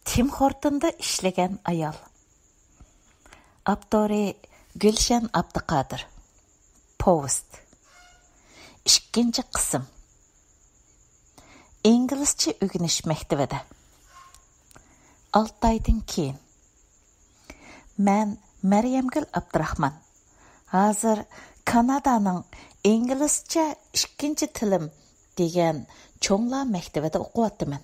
Tim Horton'da işlеген ayol. Abdori Gülşen Abdüqadir. Post. 2. qism. İngilizce öğreniş mektabida. 6 aydan keyin. Men Meryemgül Abdurahman. Hazır Kanadaning İngilizce 2. tilim degan cho'nglar maktabida o'qiyapman.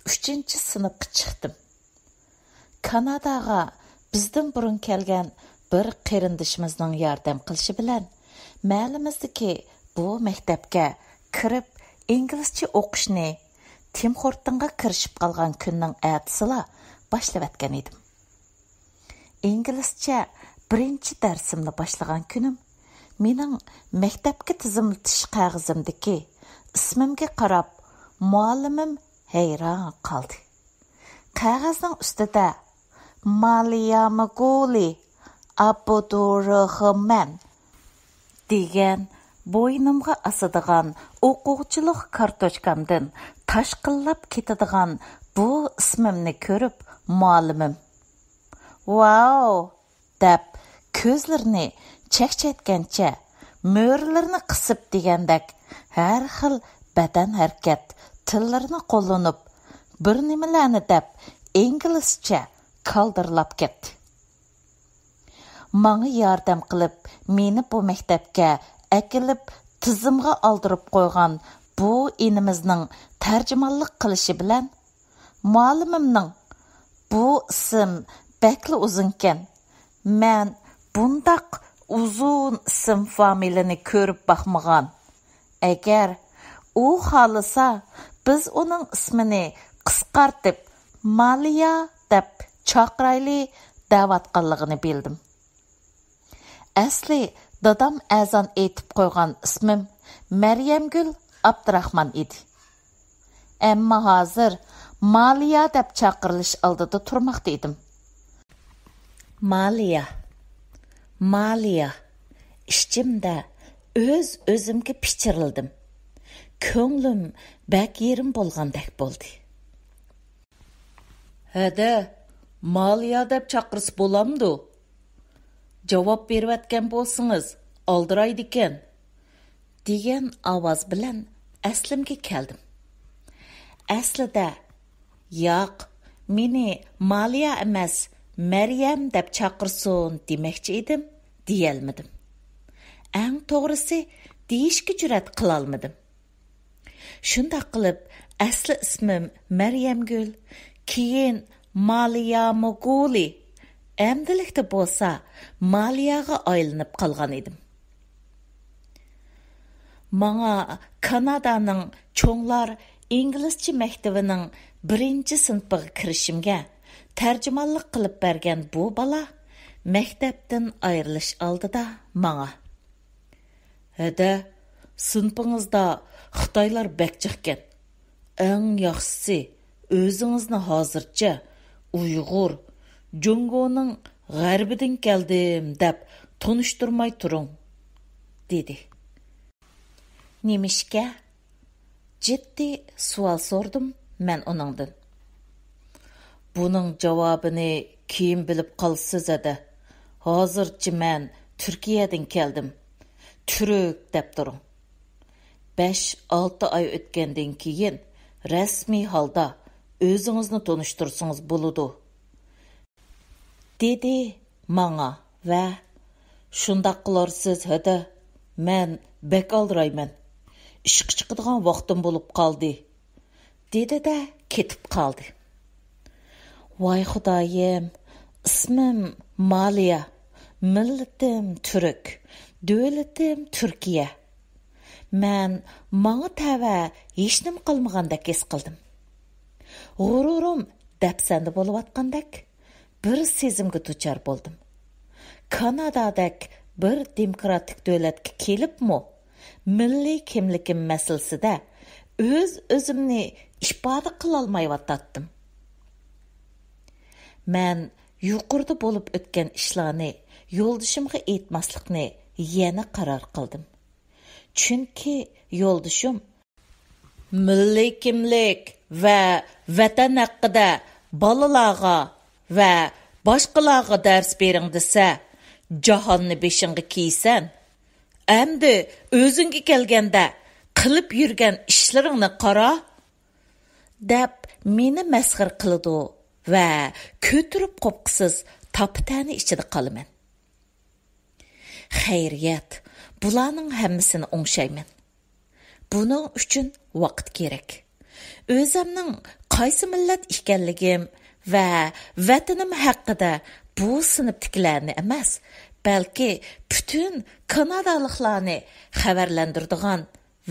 3. sınıfga chiqdim. Kanadaga bizdan burun kelgan bir qarindishimizning yordam qilishi bilan ma'lumizdiki bu maktabga kirib inglizcha o'qishni Tim Hortonga kirishib qolgan kunning ertasiga boshlab o'tgan edim. İngilizce 1. darsimni boshlagan kunim mening maktabga tizimlatish qog'ozimdagi ismimga qarab muallimim hayron qoldi. Qog'ozning ustida Maliya Magoli Abdurahman degan bo'ynimga asadigan o'quvchilik kartochkamdan tashqillab ketadigan bu ismimni ko'rib muallimim "Wow!" deb ko'zlarini chaqchatgancha mo'rlarni qisib degandek har xil badan harakat tillarini qo'llanib bir nimalarni deb inglizcha qaldirlab ketdi. Manga yordam qilib meni bu maktabga akilib tizimga oldirib qo'ygan bu inimizning tarjimonlik qilishi bilan muallimimning bu ism bakli uzunkan. Men bundaq uzun ism familiyani ko'rib baxmagan. Agar u xolisa biz uning ismini qisqartib Maliya deb chaqirayli davatqanligini bildim. Asli dadam azon aytib qo'ygan ismim Meryemgül Abdurahman edi. Ammo hozir Maliya deb chaqirilish oldida turmoqda edim. Maliya. İçimde özümge pichirildim. Ko'nglim bak yerim bo'lgandek bo'ldi. Hada, Maliya deb chaqirsa bo'lamdi? Javob berayotgan bo'lsangiz, oldiraydi ekan, degan ovoz bilan aslimga keldim. Aslida, yo'q, meni Maliya emas, Meryem deb chaqirsin demoqchi edim, deyolmadim. Eng to'g'risi, deyishga jur'at qilolmadim. Shunday qilib, asli ismim Meryemgül, keyin Maliya Magoli, amdilikda bo'lsa Maliyaga aylanib qolgan edim. Manga Kanadaning cho'nglar inglizcha maktabining 1. sinfiga kirishimga tarjimonlik qilib bergan bu bola maktabdan ayrilish oldida manga "Hada, sinfingizda Xitoylar bakchiqkan. Eng yaxshisi o'zingizni hozircha Uyg'ur, Jungoning g'arbidan keldim deb tunishtirmay turing", dedi. Nemishga? Ciddi savol so'rdim men uningdan. Buning javobini keyin bilib qolsiz edi. Hozircha men Turkiyadan keldim. Turk deb turing. 5-6 oy o'tgandan keyin rasmiy holda o'zingizni tunishtirsangiz bo'ladi, dedi manga va shundoq qilarsiz hada, men bek oldirayman. Ishga chiqadigan vaqtim bo'lib qoldi, dedi da ketib qoldi. Voy xudoyim, ismim Maliya, millatim Turk, davlatim Turkiya. Men manga tava hech nima qilmagandek his qildim. G'ururim dapsanda bo'layotgandek bir sezimga duchor bo'ldim. Kanadadak bir demokratik davlatga kelibmi, milliy kimligim masalasida o'zimni ifoda qila olmayotdim. Men yuqorida bo'lib o'tgan ishlarni yo'ldishimga aytmaslikni yana qaror qildim. Chunki yo'ldishim milliy kimlik va vatan haqida bolalarga va boshqalarga dars bering desa, jahonni beshingga kiysan. Endi o'zingga kelganda qilib yurgan ishlaringni qara, deb meni masxir qildi va ko'tirib qo'pqisiz taptani ichida qolaman. Xayriyat, bularning hammasini o'ngshayman. Buning uchun vaqt kerak. O'zimning qaysi millat ekanligim va vatanim haqida bu sinfdagilarni emas, balki butun kanadaliklarni xabarlantiradigan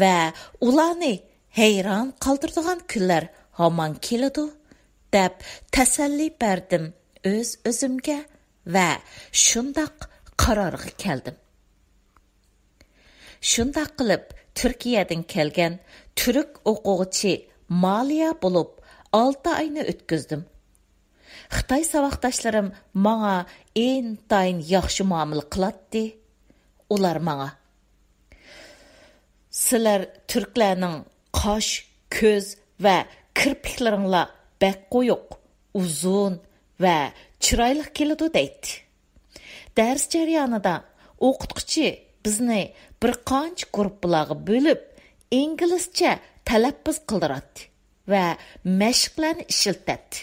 va ularni hayron qoldiradigan kunlar hamon keladi deb tasalli berdim o'zimga va shundoq qarorga keldim. Shundoq qilib Turkiyadan kelgan turk o'quvchi Maliya bo'lib 6 oyni o'tkazdim. Xitoy savoqdoshlarim menga intayin yaxshi muomala qiladi. Ular menga: "Sizlar turklarning qosh, ko'z va kirpiklaringlar bak qo'yiq, uzun va chiroyli keladi" deydi. Dars jarayonida o'qituvchi bizni bir qancha guruhlarga bo'lib, inglizcha talaffuz qildiradi va mashqlarni ishlatadi.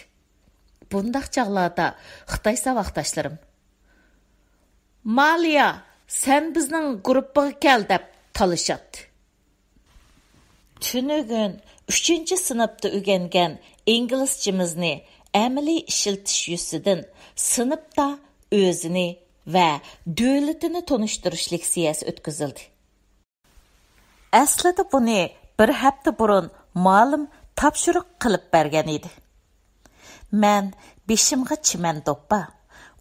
Bundaq chaqlarda Xitoy savoqdoshlarim: "Maliya, sen bizning guruhga kel" deb talashadi. Tunugun 3-sinfda o'rgangan inglizchamizni amaliy ishlatish yuzidan sinfda o'zini va davlatini tonishtirish leksiyasi o'tkazildi. Aslida buni bir hafta burun muallim topshiriq qilib bergan edi. Men beshimga chiman do'ppa,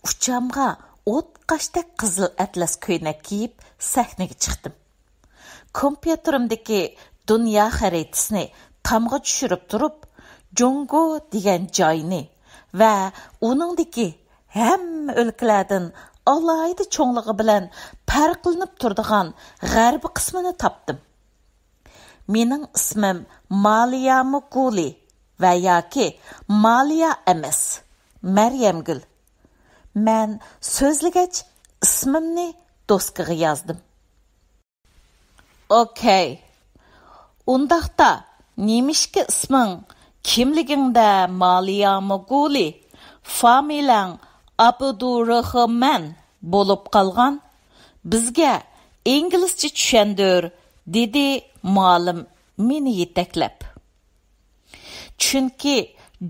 uchamga o't qashdek qizil atlas ko'ylak kiyib sahnaga chiqdim. Kompyuterimdagi dunyo xaritasini tamga tushirib turib, Jongo degan joyni va uningdagi hamma o'lkalardan alayda cho'ngligi bilan farqlanib turadigan g'arbiy qismini topdim. Mening ismim Maliya Muguli va yoki Maliya emas, Maryamgul. Men so'zlagach ismimni doskaga yozdim. "Okay. Undaqda nemishki isming kimligingda Maliya Muguli, familiyang Abdurrahman bo'lib qolgan, bizga inglizcha tushundir" dedi muallim meni yetaklab. Chunki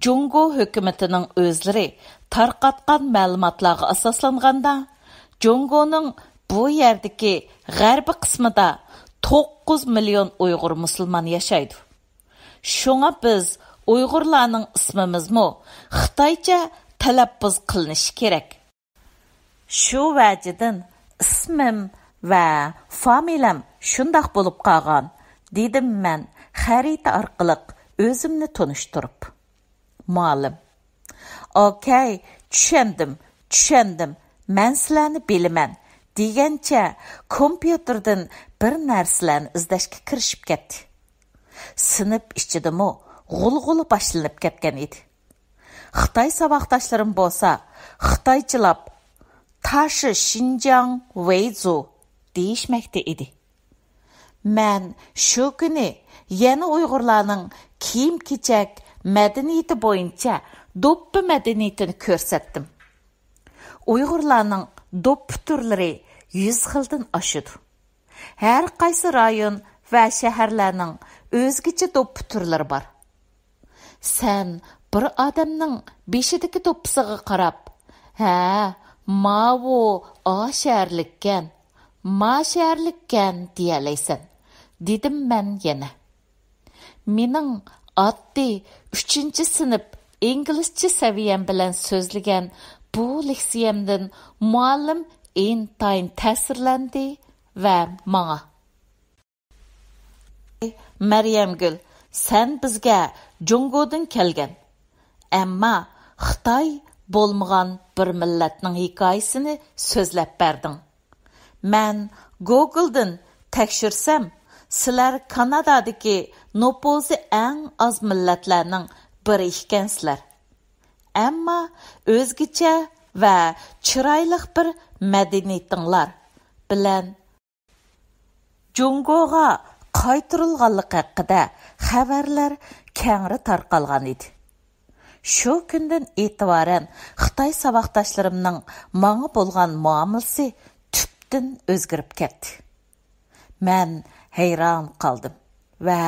Jongo hukumatining o'zlari tarqatgan ma'lumotlarga asoslanganda, Jongoning bu yerdagi g'arbiy qismida 9 million Uyg'ur musulmon yashaydi. Shunga biz Uyg'urlarning ismimizmi Xitoycha talaffuz qilinishi kerak. Shu vajidan ismim va familiyam shundoq bo'lib qolgan, dedim men xarita orqali o'zimni tunishtirib. Muallim: "Okay, tushundim. Men sizlarni bilaman" degancha kompyuterdan bir narsalarni izlashga kirishib ketdi. Sinf ichidami g'ulg'uli boshlanib ketgan edi. Xitoy savoqdoshlarim bo'lsa, xitoychilab "Tashi Xinjiang Weizu" deyishmoqda edi. Men shu kuni yana Uyg'urlarning kiyim-kechak madaniyati bo'yicha do'ppi madaniyatini ko'rsatdim. Uyg'urlarning do'ppi turlari 100 xildan oshadi. Har qaysi rayon va shaharlarning o'zgacha do'ppi turlari bor. Sen bir odamning beshidagi do'ppisiga qarab, "Ha, mavu asharlikkan, masharlikkan" deyalaysan, dedim men yana. Mening oddiy 3-sinf inglizcha saviyam bilan so'zlagan bu leksiyamdan muallim intayin ta'sirlandi va menga: "Maryamgul, sen bizga Jongodan kelgan, ammo Xitoy bo'lmagan bir millatning hikoyasini so'zlab berding. Men Google'dan tekshirsam, sizlar Kanadadagi nupuzi eng az millatlarning biri ekansizlar. Ammo o'zgacha va chiroyli bir madaniyatinglar bilan Jungoga qaytarilganligi haqida xabarlar kengri tarqalgan edi. Shu kundan e'tiboran Xitoy saboqdoshlarimning menga bo'lgan muomalasi tubdan o'zgarib ketdi. Men hayron qoldim va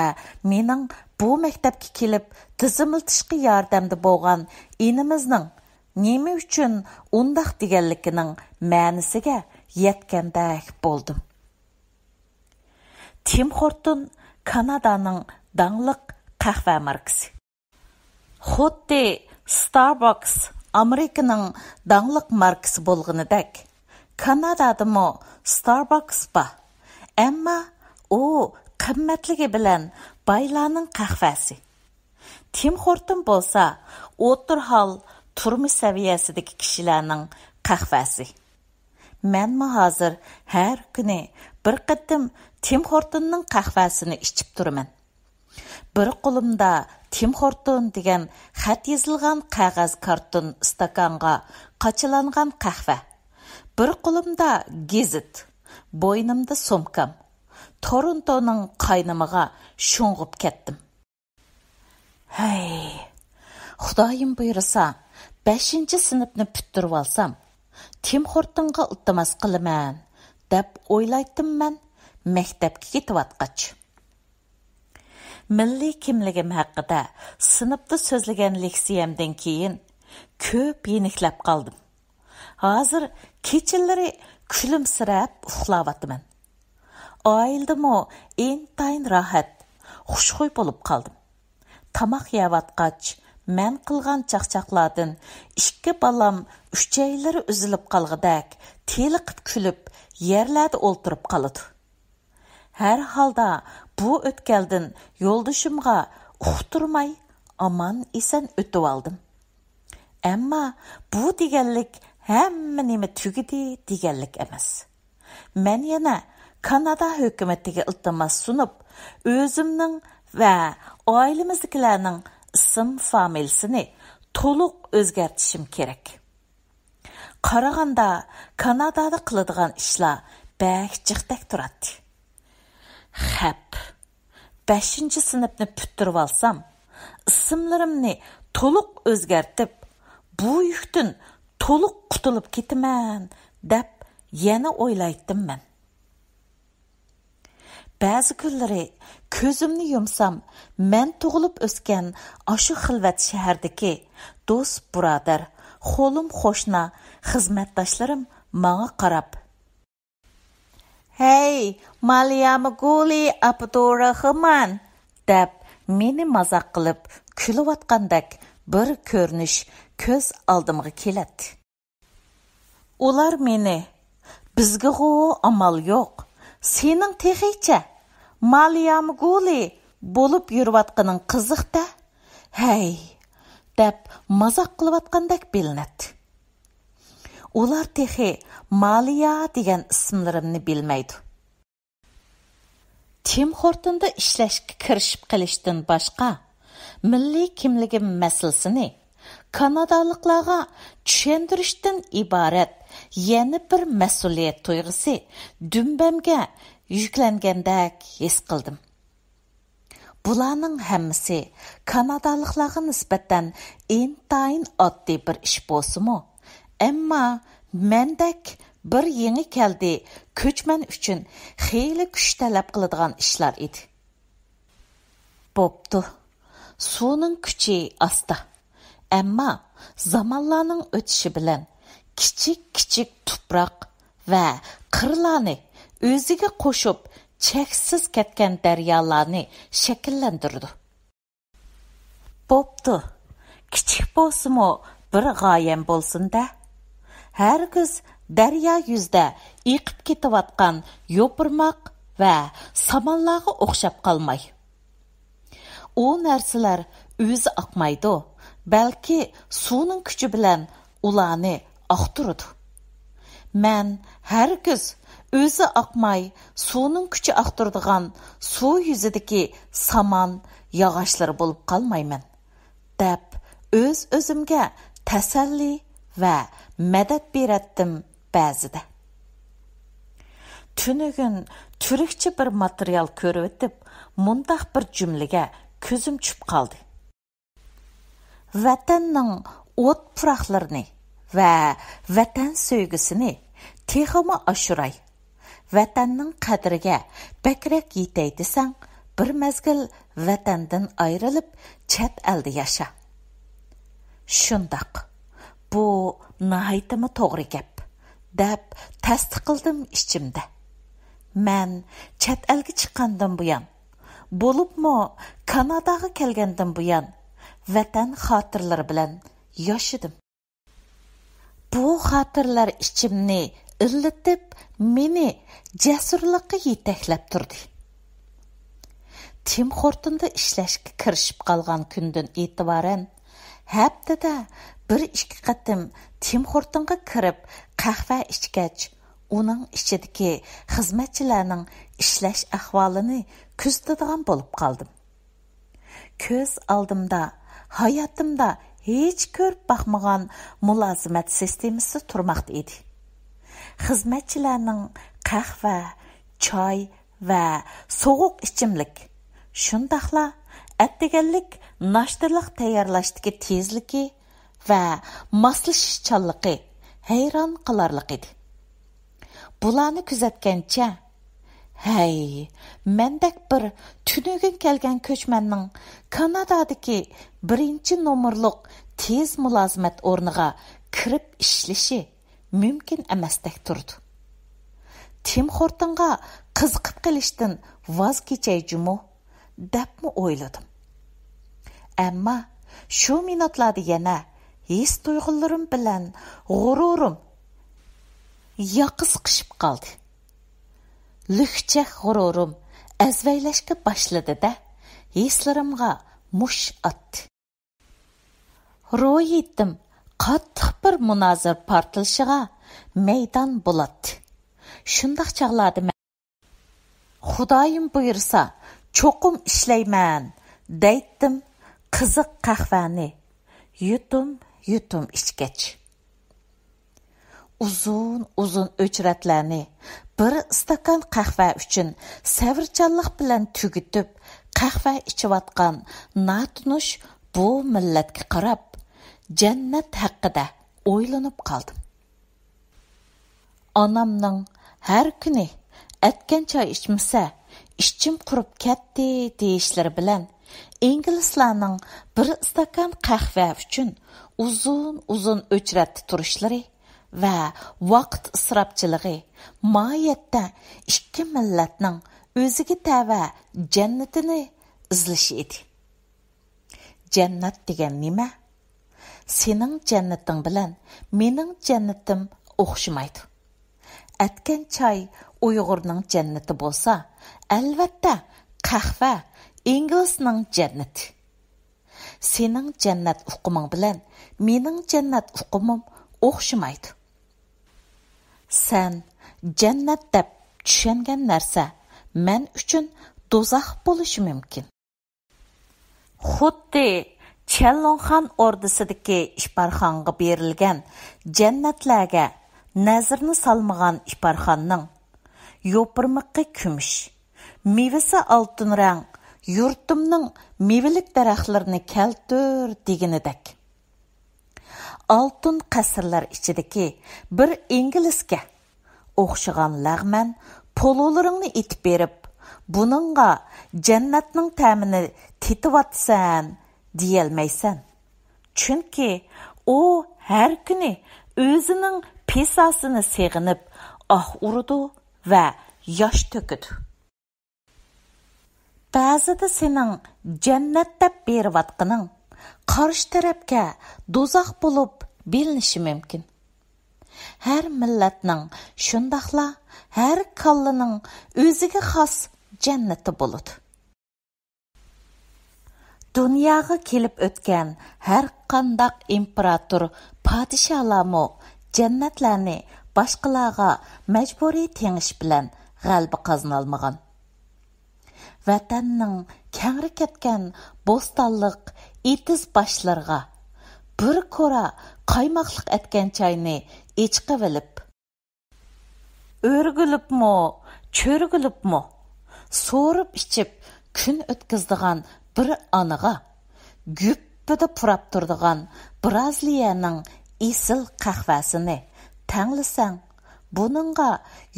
mening bu maktabga kelib tizimiltishga yordamda bo'lgan inimizning nima uchun undaq deganligining ma'nisiga yetgandek bo'ldim. Tim Horton Kanadaning dangliq qahva markasi. Xuddi Starbucks Amerikaning dangliq markasi bo'lganidek, Kanadadami Starbucks bor. Ammo u qimmatligi bilan baylarning qahvasi. Tim Horton bo'lsa, o'tirhol turmush saviyasidagi kishilarning qahvasi. Men hozir har kuni bir qatim Tim Hortonning qahvasini ichib turaman. Bir qo'limda Tim Horton degan xat yozilgan qog'oz karton stakanga qachilangan qahva. Bir qo'limda gazet, bo'ynimda sumkam. Torontoning qaynamiga sho'ng'ib ketdim. Hey, Xudoyim buyursa, 5-sinfni bitirib olsam, Tim Hortonga iltimos qilaman deb o'ylaydim men maktabga ketayotgach. Milliy kimligim haqida sinfda so'zlagan leksiyamdan keyin ko'p yeniklab qoldim. Hozir kechalari kulimsirab uxlayapman. Oildimi intayin rohat, xushxuy bo'lib qoldim. Tamoq yeyotgach, men qilgan chaqchaqlardan 2 balam uchaylari uzilib qolg'idak, teliqib kulib, yerlarda o'ltirib qoldi. Her halda bu ötkelden yo'ldashimga uqtirmay aman esen o'tib oldim. Ammo bu deganlik hamma nima tugidi deganlik emas. Men yana Kanada hukumatiga iltimos sunib, o'zimning va oilamizdagilarning ism familiyasini to'liq o'zgartishim kerak. Qaraganda Kanadada qiladigan ishlar bak jiqdak turadi. Xap, 5-sinfni bitirib olsam, ismlarimni to'liq o'zgartib, bu yukdan to'liq qutulib ketaman deb yana o'ylaydim men. Ba'zi kunlari ko'zimni yumsam, men tug'ilib o'sgan ashu xilvat shahardagi do'st birodar, qo'lim qo'shna xizmatdoshlarim menga qarab, "Hey, Malyamguli Abdurahman" deb meni mazoq qilib kulayotgandek bir ko'rinish ko'z oldimga keladi. Ular meni, "Bizga amal yo'q. Sening texicha Malyamguli bo'lib yurayotganing qiziq-da. Hey" deb mazoq qilayotgandek bilinadi. Ular texi Maliya degan ismlarimni bilmaydi. Tim Hortonda ishlashga kirishib qilishdan boshqa milliy kimligim masalasini Kanadaliklarga tushuntirishdan iborat yana bir mas'uliyat tuyg'usi dumbamga yuklangandek his qildim. Bularning hammasi Kanadaliklarga nisbatan intayin oddiy bir ish bo'lsa-mu, ammo mendek bir yangi keldi ko'chman uchun xeyli kuch talab qiladigan ishlar edi. Bo'pti. Suvning kuchi asta. Ammo zamonlarning o'tishi bilan kichik tuproq va qirlarni o'ziga qo'shib cheksiz ketgan daryolarni shakllantirdi. Bo'pti. Kichik bo'lsa-mu bir g'oyam bo'lsin-da. Herkes daryo yuzda eqib ketayotgan yo'pirmoq va samonlarga o'xshab qolmay. U narsalar o'zi oqmaydi, balki suvning kuchi bilan ularni oqtiradi. Men herkes o'zi oqmay, suvning kuchi aqtirdigan suv yuzidagi saman yog'ochlari bo'lib qolmayman, deb o'zimga tasalli va madad beratdim ba'zida. Tünügün türkçe bir material körüp etip, mundaq bir cümləgə közüm çüp qaldı. Vətənnin ot pıraqlarını və vətən söygüsünü texama aşuray. Vətənnin qədrigə bəkrək yetey desən, bir məzgil vətəndən ayrılıb çət əldə yaşa. Şundaq, bu nəhayətimi toğri gəp, dəb təsdiq qıldım içimdə. Mən çət əlgi chiqqandan buyan, bo'libmi Kanadaga kelgandan buyan vatan xotirlari bilan yashadim. Bu xotirlar ichimni illatib, meni jasurlikqa yetaklab turdi. Tim Hortonda ishlashga kirishib qolgan kundan e'tiboran haftada 1-2 qatim Tim Hortonga kirib qahva ichgach, uning ichidagi xizmatchilarning ishlash ahvolini kuzatadigan bo'lib qoldim. Ko'z oldimda, hayotimda hech ko'rib baxmagan mulozimat sistemasi turmoqda edi. Xizmatchilarning qahva, choy va sovuq ichimlik, shundaqla atdiganlik, nashtalik tayyorlashdagi tezligi va moslashishchanligi hayron qilarlik edi. Bularni kuzatgancha, hey, mendek bir tünügün kelgan ko'chmanning Kanadadagi 1-nomerlik tez mulozimat o'rniga kirib ishlashi mumkin emasdek turdi. Tim Hortonga qiziqib qilishdan voz kechayjumu debmi o'yladim. Ammo shu minutlarda yana his tuyg'ularim bilan g'ururim yoqisqishib qoldi. Lükçək g'ururim azvaylashga boshladi-da, hislarimga mush atdi. Ro'yitim qattiq bir munozir portlashiga maydon bo'ladi. Shundaq chaqlardi men. Xudoyim buyursa, cho'qim ishlayman, deydim qiziq qahvani yutum ichgach. Uzun o'chratlarni bir stakan qahva uchun savrchanlik bilan tugitib, qahva ichayotgan natnush bu millatga qarab, jannat haqida o'ylanib qoldim. Onamning har kuni atgan choy ichmasa, ishchim qurib ketdi deyishlari bilan inglizlarning bir stakan qahva uchun uzun o'chratda turishlari va vaqt isrofchiligi moyatda ikki millatning o'ziga tava jannatini izlashi edi. Jannat degan nima? Sening jannating bilan mening jannatim o'xshamaydi. Atgan choy Uyg'urning jannati bo'lsa, albatta qahva inglizning jannati. Sening jannat uquming bilan mening jannat uqumim o'xshamaydi. Sen jannat deb tushungan narsa men uchun do'zax bo'lishi mumkin. Xuddi Chelonxon ordisidagi Ishparxonga berilgan jannatlarga nazarni solmagan Ishparxonning yo'pirmiqi kumush, mevasi oltin rang yurtimning mevilik daraxtlarini keltir deganidek. Altın qasrlar ichidagi bir inglizga o'xshagan lag'man pololaringni etib berib, buningga jannatning ta'mini tetyapsan deyolmaysan. Chunki u har kuni o'zining pesasini seg'inib, urdi va yosh to'kidi. Ba'zida sening jannat deb berayotganing qarshi tarafga do'zax bo'lib bilinishi mumkin. Har millatning shundaqla har kallaning o'ziga xos jannati bo'ladi. Dunyoga kelib o'tgan har qandaq imperator, podshohlarmo jannatlarni boshqalarga majburiy tengish bilan g'alaba qozonolmagan. Vatanning kengri ketgan bo'stonliq etiz boshlarga bir ko'ra qaymoqliq etgan choyni ichqib olib, o'rgilibmi, cho'rgilibmi, so'rib ichib kun o'tkazdigan bir onaga güppida purab turdigan Braziliyaning esil qahvasini tanglisang, buningga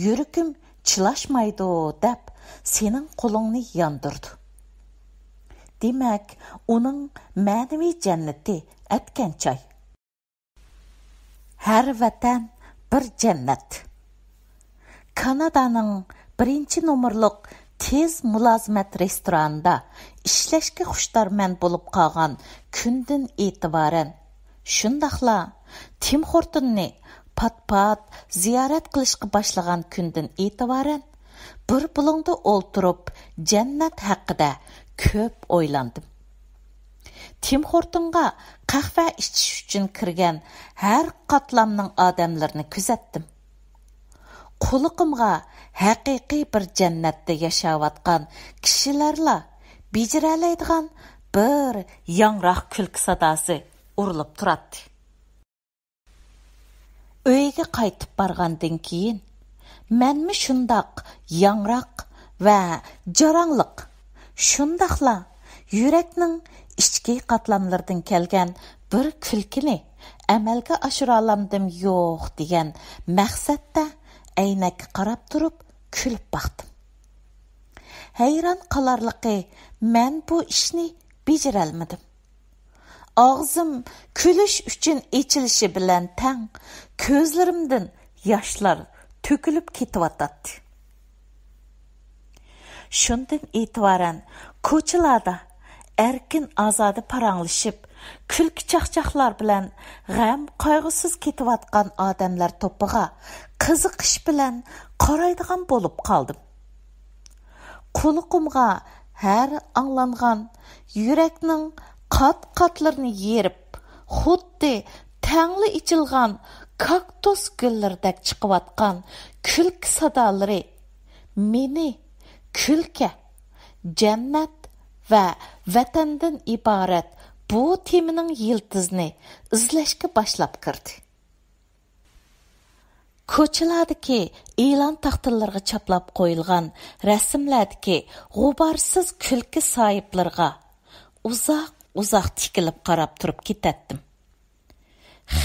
yuragim chilashmaydi deb sening qo'lingni yondirdi. Demak, uning ma'naviy jannati atgan choy. Har vatan bir jannat. Kanadaning 1-nomerlik tez mulozimat restoranida ishlashga xushtormand bo'lib qolgan kundan e'tiboran, shundaqla Tim Hortonni pat-pat ziyorat qilishga boshlagan kundan e'tiboran bir bulungda o'ltirib jannat haqida ko'p o'ylandim. Tim Hortonga qahva ichish uchun kirgan har qatlamning odamlarini kuzatdim. Quliqimga haqiqiy bir jannatda yashayotgan kishilarla bejiralaydigan bir yangroq kulki sadosi urilib turadi. Uyga qaytib borgandan keyin menmi shundoq yangroq va jarangliq, shundaqla yurakning ichki qatlamlaridan kelgan bir kulkini amalga oshira olamdim yo'q degan maqsadda aynakka qarab turib kulib baqdim. Hayron qolarliqi, men bu ishni bejarolmadim. Og'zim kulish uchun echilishi bilan tang ko'zlarimdan yoshlar to'kilib ketyotdi. Shundan e'tiboran ko'chalarda erkin ozoda paranglashib, kulki chaqchaqlar bilan g'am qayg'usiz ketayotgan odamlar to'piga qiziqish bilan qaraydigan bo'lib qoldim. Quliqimga har anglangan yurakning qat-qatlarini yerib, xuddi tangli ichilgan kaktus gullardek chiqayotgan kulki sadolari meni kulka, jannat va vatandan iborat bu temining yiltizini izlashga boshlab kirdi. Ko'chalardagi e'lon taxtalarga chaplab qo'yilgan rasmlardagi g'uborsiz kulki sohiblariga uzoq tikilib qarab turib ketatdim.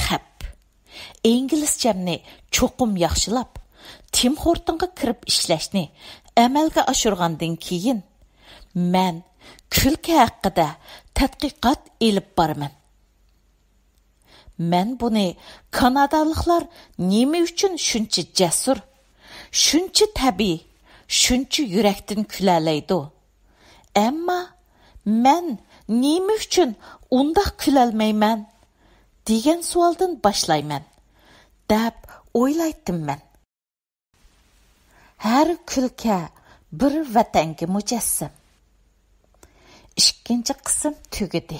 Xap, inglizchamni cho'qim yaxshilab, Tim Hortonga kirib ishlashni amalga oshirgandan keyin men kulki haqida tadqiqot elib boraman. Men buni kanadaliklar nima uchun shuncha jasur, shuncha tabiiy, shuncha yurakdan kulalaydi? Ammo men nima uchun undaq kulalmayman degan savoldan boshlayman deb o'ylaydim men. Har kulka bir vatanga mujassam. 2 qism tugadi.